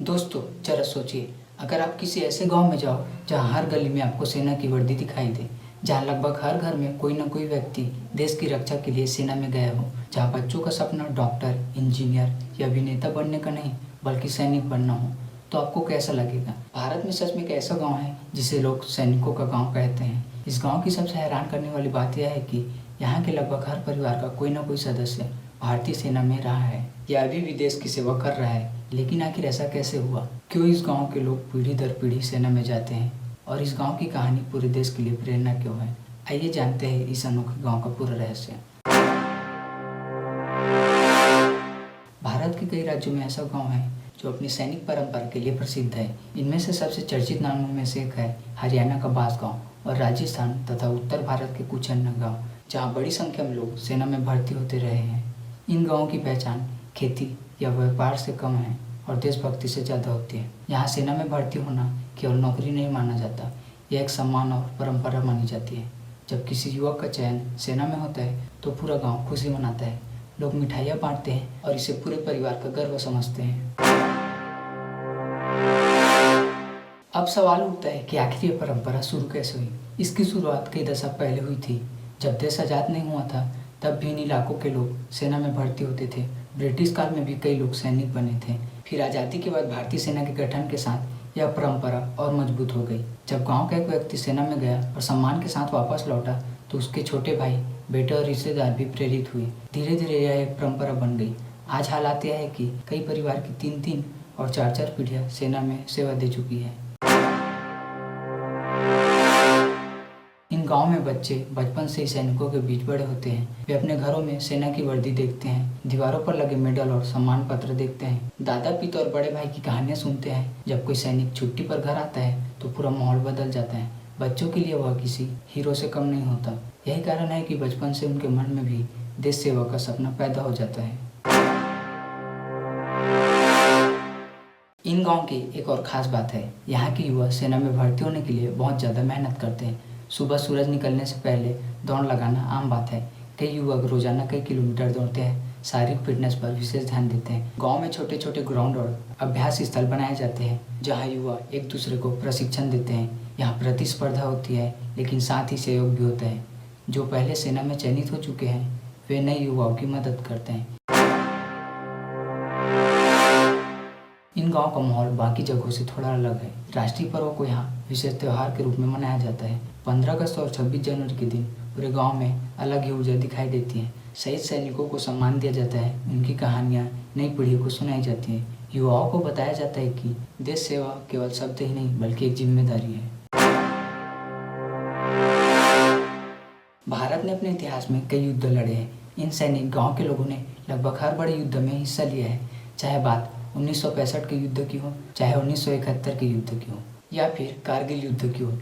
दोस्तों जरा सोचिए, अगर आप किसी ऐसे गांव में जाओ जहां हर गली में आपको सेना की वर्दी दिखाई दे, जहां लगभग हर घर में कोई न कोई व्यक्ति देश की रक्षा के लिए सेना में गया हो, जहां बच्चों का सपना डॉक्टर, इंजीनियर या अभिनेता बनने का नहीं बल्कि सैनिक बनना हो, तो आपको कैसा लगेगा। भारत में सच में एक ऐसा गाँव है जिसे लोग सैनिकों का गाँव कहते हैं। इस गाँव की सबसे हैरान करने वाली बात यह है कि यहाँ के लगभग हर परिवार का कोई न कोई सदस्य भारतीय सेना में रहा है या अभी भी देश की सेवा कर रहा है। लेकिन आखिर ऐसा कैसे हुआ? क्यों इस गांव के लोग पीढ़ी दर पीढ़ी सेना में जाते हैं और इस गांव की कहानी पूरे देश के लिए प्रेरणा क्यों है? आइए जानते हैं इस अनोखे गांव का पूरा रहस्य। भारत के कई राज्यों में ऐसा गांव है जो अपनी सैनिक परंपरा के लिए प्रसिद्ध है। इनमें से सबसे चर्चित नामों में से एक है हरियाणा का बांसगांव और राजस्थान तथा उत्तर भारत के कुछ अन्य गाँव, जहाँ बड़ी संख्या में लोग सेना में भर्ती होते रहे हैं। इन गाँवों की पहचान खेती या व्यापार से कम है और देशभक्ति से ज़्यादा होती है। यहाँ सेना में भर्ती होना केवल नौकरी नहीं माना जाता, यह एक सम्मान और परंपरा मानी जाती है। जब किसी युवक का चयन सेना में होता है तो पूरा गांव खुशी मनाता है, लोग मिठाइयाँ बांटते हैं और इसे पूरे परिवार का गर्व समझते हैं। अब सवाल उठता है कि आखिर ये परंपरा शुरू कैसे हुई। इसकी शुरुआत कई दशक पहले हुई थी। जब देश आज़ाद नहीं हुआ था तब भी इन इलाकों के लोग सेना में भर्ती होते थे। ब्रिटिश काल में भी कई लोग सैनिक बने थे। फिर आज़ादी के बाद भारतीय सेना के गठन के साथ यह परंपरा और मजबूत हो गई। जब गांव का एक व्यक्ति सेना में गया और सम्मान के साथ वापस लौटा तो उसके छोटे भाई, बेटे और रिश्तेदार भी प्रेरित हुए। धीरे धीरे यह एक परंपरा बन गई। आज हालात यह है कि कई परिवार की 3-3 और 4-4 पीढ़ियाँ सेना में सेवा दे चुकी है। इन गांव में बच्चे बचपन से ही सैनिकों के बीच बड़े होते हैं। वे अपने घरों में सेना की वर्दी देखते हैं, दीवारों पर लगे मेडल और सम्मान पत्र देखते हैं, दादा पिता और बड़े भाई की कहानियां सुनते हैं। जब कोई सैनिक छुट्टी पर घर आता है तो पूरा माहौल बदल जाता है। बच्चों के लिए वह किसी हीरो से कम नहीं होता। यही कारण है कि बचपन से उनके मन में भी देश सेवा का सपना पैदा हो जाता है। इन गाँव की एक और खास बात है, यहाँ के युवा सेना में भर्ती होने के लिए बहुत ज़्यादा मेहनत करते हैं। सुबह सूरज निकलने से पहले दौड़ लगाना आम बात है। कई युवक रोजाना कई किलोमीटर दौड़ते हैं, शारीरिक फिटनेस पर विशेष ध्यान देते हैं। गांव में छोटे छोटे ग्राउंड और अभ्यास स्थल बनाए जाते हैं जहां युवा एक दूसरे को प्रशिक्षण देते हैं। यहाँ प्रतिस्पर्धा होती है लेकिन साथ ही सहयोग भी होता है। जो पहले सेना में चयनित हो चुके हैं वे नए युवाओं की मदद करते हैं। इन गाँव का माहौल बाकी जगहों से थोड़ा अलग है। राष्ट्रीय पर्वों को यहाँ विशेष त्यौहार के रूप में मनाया जाता है। 15 अगस्त और 26 जनवरी के दिन पूरे गांव में अलग ही ऊर्जा दिखाई देती है। शहीद सैनिकों को सम्मान दिया जाता है, उनकी कहानियाँ नई पीढ़ी को सुनाई जाती है। युवाओं को बताया जाता है कि देश सेवा केवल शब्द ही नहीं बल्कि एक जिम्मेदारी है। भारत ने अपने इतिहास में कई युद्ध लड़े हैं। इन सैनिक गाँव के लोगों ने लगभग हर बड़े युद्ध में हिस्सा लिया है, चाहे बात 1965 के युद्ध की हो, चाहे 1971 के युद्ध की हो या फिर कारगिल युद्ध की हो।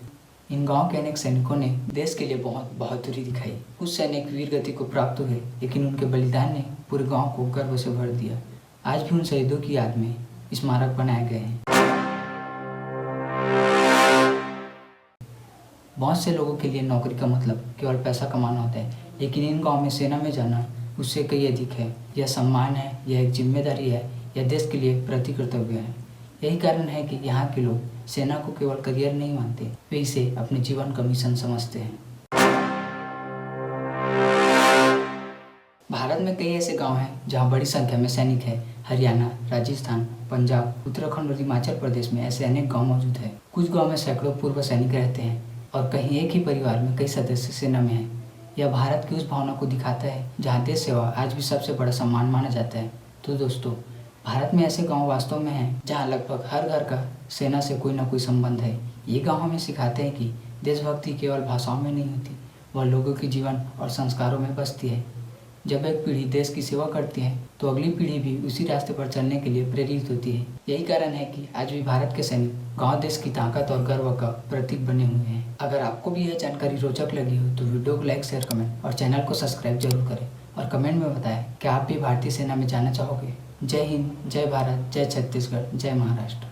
इन गांव के अनेक सैनिकों ने देश के लिए बहुत बहादुरी दिखाई। कुछ सैनिक वीर गति को प्राप्त हुए लेकिन उनके बलिदान ने पूरे गांव को गर्व से भर दिया। आज भी उन शहीदों की याद में स्मारक बनाए गए हैं। बहुत से लोगों के लिए नौकरी का मतलब केवल पैसा कमाना होता है, लेकिन इन गाँव में सेना में जाना उससे कई अधिक है। यह सम्मान है, यह एक जिम्मेदारी है, यह देश के लिए प्रति कर्तव्य है। यही कारण है कि यहाँ के लोग सेना को केवल करियर नहीं मानते, वे इसे अपने जीवन का मिशन समझते हैं। भारत में कई ऐसे गांव हैं जहाँ बड़ी संख्या में सैनिक हैं। हरियाणा, राजस्थान, पंजाब, उत्तराखंड और हिमाचल प्रदेश में ऐसे अनेक गांव मौजूद हैं। कुछ गांव में सैकड़ों पूर्व सैनिक रहते हैं और कहीं एक ही परिवार में कई सदस्य सेना में हैं। यह भारत की उस भावना को दिखाता है जहाँ देश सेवा आज भी सबसे बड़ा सम्मान माना जाता है। तो दोस्तों, भारत में ऐसे गांव वास्तव में हैं जहां लगभग हर घर का सेना से कोई ना कोई संबंध है। ये गांव हमें सिखाते हैं कि देशभक्ति केवल भाषाओं में नहीं होती, वह लोगों के जीवन और संस्कारों में बसती है। जब एक पीढ़ी देश की सेवा करती है तो अगली पीढ़ी भी उसी रास्ते पर चलने के लिए प्रेरित होती है। यही कारण है कि आज भी भारत के सैनिक गाँव देश की ताकत और गर्व का प्रतीक बने हुए हैं। अगर आपको भी यह जानकारी रोचक लगी हो तो वीडियो को लाइक, शेयर, कमेंट और चैनल को सब्सक्राइब जरूर करें और कमेंट में बताएं कि आप भी भारतीय सेना में जाना चाहोगे। जय हिंद, जय भारत, जय छत्तीसगढ़, जय महाराष्ट्र।